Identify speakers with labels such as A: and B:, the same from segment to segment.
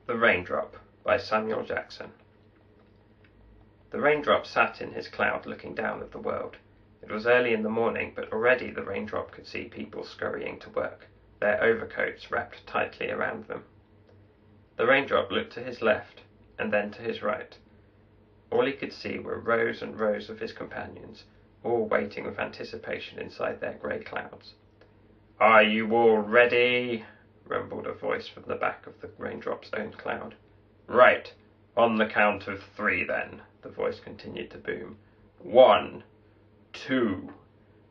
A: The Raindrop by Samuel Jackson. The Raindrop sat in his cloud looking down at the world. It was early in the morning, but already the Raindrop could see people scurrying to work, their overcoats wrapped tightly around them. The Raindrop looked to his left, and then to his right. All he could see were rows and rows of his companions, all waiting with anticipation inside their grey clouds. "Are you all ready?" rumbled a voice from the back of the Raindrop's own cloud. "Right. On the count of 3, then," the voice continued to boom. 1, 2.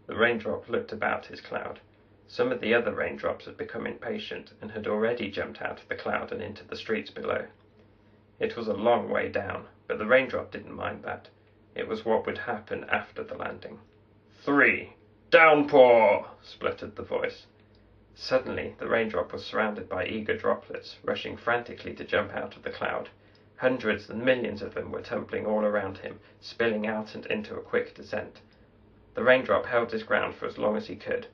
A: The Raindrop looked about his cloud. Some of the other Raindrops had become impatient, and had already jumped out of the cloud and into the streets below. It was a long way down, but the Raindrop didn't mind that. It was what would happen after the landing. 3. Downpour! Spluttered the voice. Suddenly the Raindrop was surrounded by eager droplets, rushing frantically to jump out of the cloud. Hundreds and millions of them were tumbling all around him, spilling out and into a quick descent. The Raindrop held his ground for as long as he could.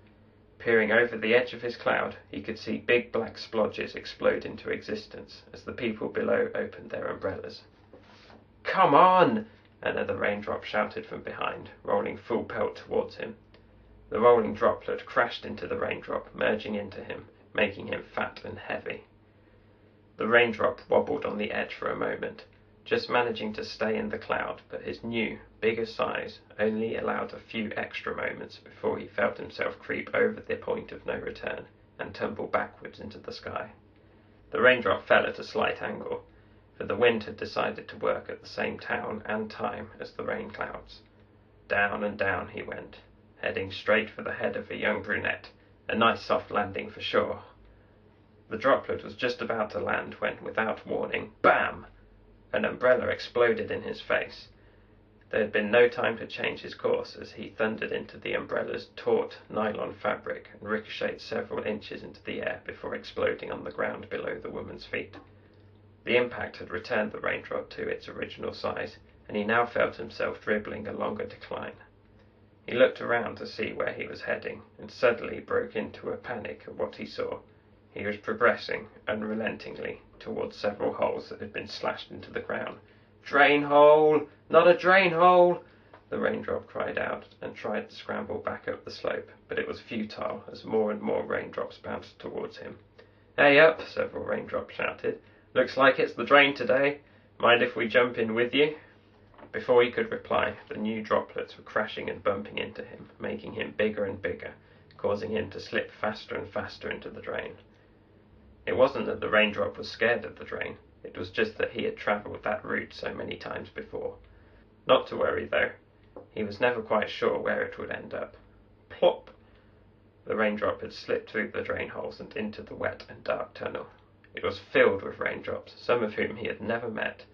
A: Peering over the edge of his cloud, he could see big black splodges explode into existence as the people below opened their umbrellas. "Come on!" another Raindrop shouted from behind, rolling full pelt towards him. The rolling droplet crashed into the Raindrop, merging into him, making him fat and heavy. The Raindrop wobbled on the edge for a moment, just managing to stay in the cloud, but his new, bigger size only allowed a few extra moments before he felt himself creep over the point of no return and tumble backwards into the sky. The Raindrop fell at a slight angle, for the wind had decided to work at the same town and time as the rain clouds. Down and down he went, heading straight for the head of a young brunette, a nice soft landing for sure. The droplet was just about to land when, without warning, BAM! An umbrella exploded in his face. There had been no time to change his course as he thundered into the umbrella's taut nylon fabric and ricocheted several inches into the air before exploding on the ground below the woman's feet. The impact had returned the Raindrop to its original size, and he now felt himself dribbling along a decline. He looked around to see where he was heading, and suddenly broke into a panic at what he saw. He was progressing, unrelentingly, towards several holes that had been slashed into the ground. "Drain hole! Not a drain hole!" the Raindrop cried out, and tried to scramble back up the slope, but it was futile as more and more Raindrops bounced towards him. "Hey up!" several Raindrops shouted. "Looks like it's the drain today. Mind if we jump in with you?" Before he could reply, the new droplets were crashing and bumping into him, making him bigger and bigger, causing him to slip faster and faster into the drain. It wasn't that the Raindrop was scared of the drain, it was just that he had travelled that route so many times before. Not to worry, though. He was never quite sure where it would end up. Plop! The Raindrop had slipped through the drain holes and into the wet and dark tunnel. It was filled with Raindrops, some of whom he had never met.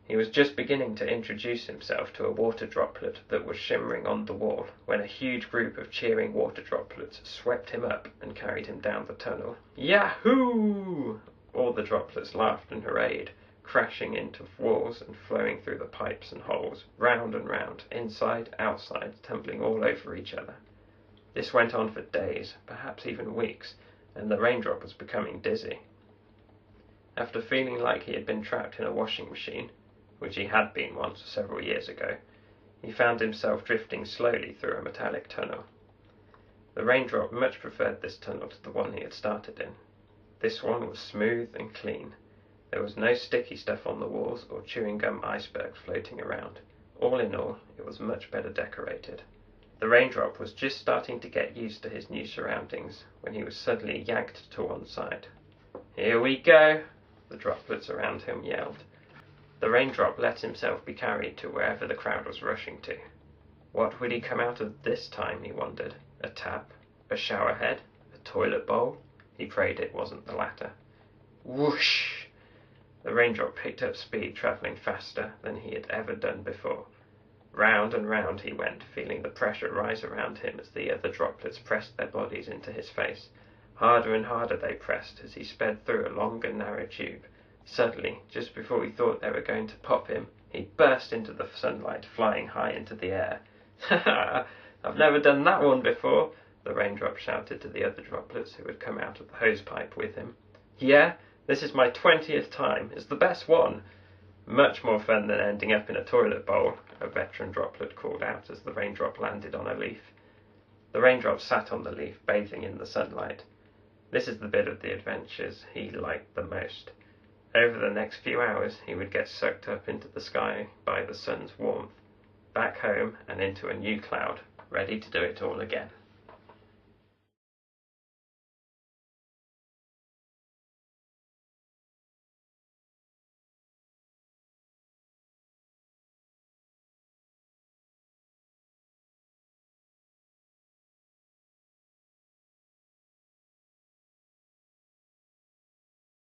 A: He was just beginning to introduce himself to a water droplet that was shimmering on the wall, when a huge group of cheering water droplets swept him up and carried him down the tunnel. Yahoo! All the droplets laughed and hurrahed, crashing into walls and flowing through the pipes and holes, round and round, inside, outside, tumbling all over each other. This went on for days, perhaps even weeks, and the Raindrop was becoming dizzy. After feeling like he had been trapped in a washing machine, which he had been once several years ago, he found himself drifting slowly through a metallic tunnel. The Raindrop much preferred this tunnel to the one he had started in. This one was smooth and clean. There was no sticky stuff on the walls or chewing gum icebergs floating around. All in all, it was much better decorated. The Raindrop was just starting to get used to his new surroundings when he was suddenly yanked to one side. "Here we go!" the droplets around him yelled. The Raindrop let himself be carried to wherever the crowd was rushing to. What would he come out of this time, he wondered. A tap? A shower head? A toilet bowl? He prayed it wasn't the latter. Whoosh! The Raindrop picked up speed, travelling faster than he had ever done before. Round and round he went, feeling the pressure rise around him as the other droplets pressed their bodies into his face. Harder and harder they pressed as he sped through a long and narrow tube. Suddenly, just before he thought they were going to pop him, he burst into the sunlight, flying high into the air. "Ha ha! I've never done that one before," the Raindrop shouted to the other droplets who had come out of the hosepipe with him. "Yeah? This is my 20th time. It's the best one. Much more fun than ending up in a toilet bowl, a veteran droplet called out as the raindrop landed on a leaf. The raindrop sat on the leaf, bathing in the sunlight. This is the bit of the adventures he liked the most. Over the next few hours he would get sucked up into the sky by the sun's warmth, back home and into a new cloud, ready to do it all again.